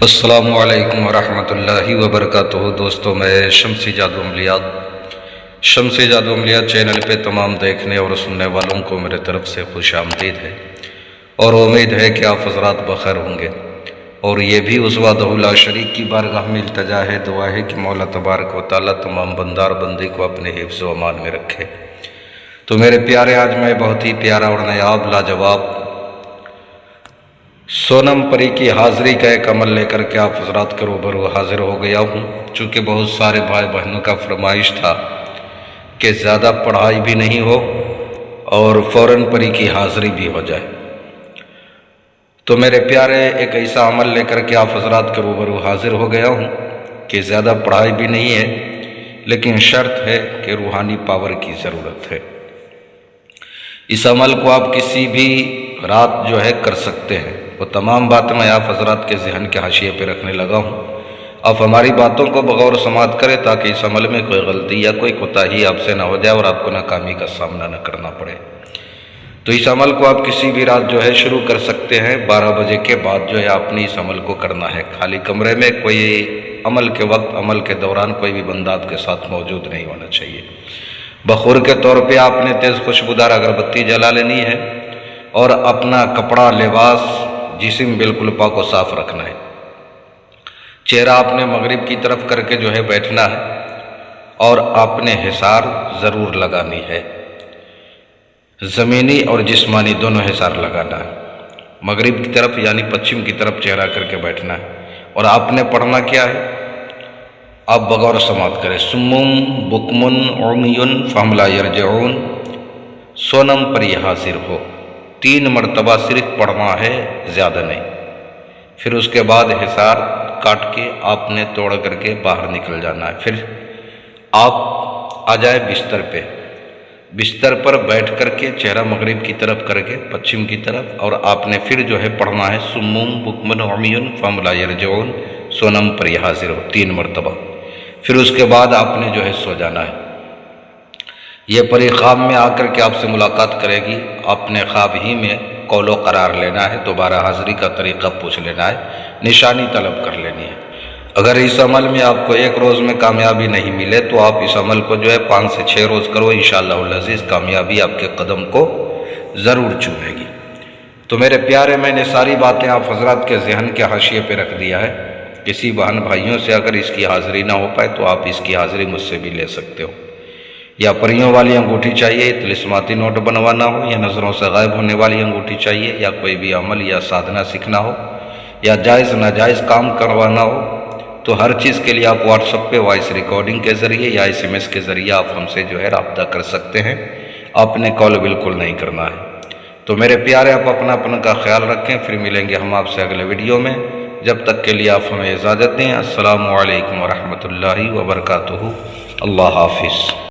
السلام علیکم ورحمۃ اللہ وبرکاتہ۔ دوستوں، میں شمسی جادو عملیات چینل پہ تمام دیکھنے اور سننے والوں کو میرے طرف سے خوش آمدید ہے، اور امید ہے کہ آپ حضرات بخیر ہوں گے۔ اور یہ بھی اس وحدہ لا شریک کی بارگاہ میں التجا ہے، دعا ہے کہ مولا تبارک و تعالیٰ تمام بندار بندی کو اپنے حفظ و امان میں رکھے۔ تو میرے پیارے، آج میں بہت ہی پیارا اور نایاب لاجواب سونم پری کی حاضری کا ایک عمل لے کر کے آپ حضرات کے روبرو حاضر ہو گیا ہوں۔ چونکہ بہت سارے بھائی بہنوں کا فرمائش تھا کہ زیادہ پڑھائی بھی نہیں ہو اور فوراً پری کی حاضری بھی ہو جائے، تو میرے پیارے ایک ایسا عمل لے کر کے آپ حضرات کے روبرو حاضر ہو گیا ہوں کہ زیادہ پڑھائی بھی نہیں ہے، لیکن شرط ہے کہ روحانی پاور کی ضرورت ہے۔ اس عمل کو آپ کسی بھی رات جو ہے کر سکتے ہیں۔ وہ تمام باتیں میں آپ حضرات کے ذہن کے حاشیے پہ رکھنے لگا ہوں۔ آپ ہماری باتوں کو بغور سماعت کریں تاکہ اس عمل میں کوئی غلطی یا کوئی کوتاہی آپ سے نہ ہو جائے اور آپ کو ناکامی کا سامنا نہ کرنا پڑے۔ تو اس عمل کو آپ کسی بھی رات جو ہے شروع کر سکتے ہیں۔ 12 بجے کے بعد جو ہے آپ نے اس عمل کو کرنا ہے۔ خالی کمرے میں کوئی عمل کے وقت، عمل کے دوران کوئی بھی بندہ آپ کے ساتھ موجود نہیں ہونا چاہیے۔ بخور کے طور پہ آپ نے تیز خوشبودار اگربتی جلا لینی ہے، اور اپنا کپڑا، لباس، جسم بالکل پاک و صاف رکھنا ہے۔ چہرہ آپ نے مغرب کی طرف کر کے جو ہے بیٹھنا ہے، اور آپ نے حصار ضرور لگانی ہے۔ زمینی اور جسمانی دونوں حصار لگانا ہے۔ مغرب کی طرف یعنی پچھم کی طرف چہرہ کر کے بیٹھنا ہے، اور آپ نے پڑھنا کیا ہے؟ آپ بغور سماعت کریں۔ سمم بکمن عمیٌ فہم لا یرجعون، سونم پری حاضر ہو، 3 مرتبہ صرف پڑھنا ہے، زیادہ نہیں۔ پھر اس کے بعد حصار کاٹ کے آپ نے توڑ کر کے باہر نکل جانا ہے۔ پھر آپ آ جائے بستر پہ، بستر پر بیٹھ کر کے چہرہ مغرب کی طرف کر کے پچھم کی طرف، اور آپ نے پھر جو ہے پڑھنا ہے سمم بکمن عمیٌ فہم لا یرجعون، سونم پری حاضر ہو، 3 مرتبہ۔ پھر اس کے بعد آپ نے جو ہے سو جانا ہے۔ یہ پری خواب میں آ کر کے آپ سے ملاقات کرے گی۔ آپ نے خواب ہی میں قول و قرار لینا ہے، دوبارہ حاضری کا طریقہ پوچھ لینا ہے، نشانی طلب کر لینی ہے۔ اگر اس عمل میں آپ کو 1 روز میں کامیابی نہیں ملے تو آپ اس عمل کو جو ہے 5 سے 6 روز کرو، انشاءاللہ العزیز کامیابی آپ کے قدم کو ضرور چومے گی۔ تو میرے پیارے، میں نے ساری باتیں آپ حضرات کے ذہن کے حاشیے پہ رکھ دیا ہے۔ کسی بہن بھائیوں سے اگر اس کی حاضری نہ ہو پائے تو آپ اس کی حاضری مجھ سے بھی لے سکتے ہو۔ یا پریوں والی انگوٹھی چاہیے، طلسماتی نوٹ بنوانا ہو، یا نظروں سے غائب ہونے والی انگوٹھی چاہیے، یا کوئی بھی عمل یا سادھنا سیکھنا ہو، یا جائز ناجائز کام کروانا ہو، تو ہر چیز کے لیے آپ واٹس ایپ پہ وائس ریکارڈنگ کے ذریعے یا SMS کے ذریعے آپ ہم سے جو ہے رابطہ کر سکتے ہیں۔ آپ نے کال بالکل نہیں کرنا ہے۔ تو میرے پیارے، آپ اپنا کا خیال رکھیں۔ پھر ملیں گے ہم آپ سے اگلے ویڈیو میں۔ جب تک کے لیے آپ ہمیں اجازت دیں۔ السلام علیکم ورحمۃ اللہ وبرکاتہ۔ اللہ حافظ۔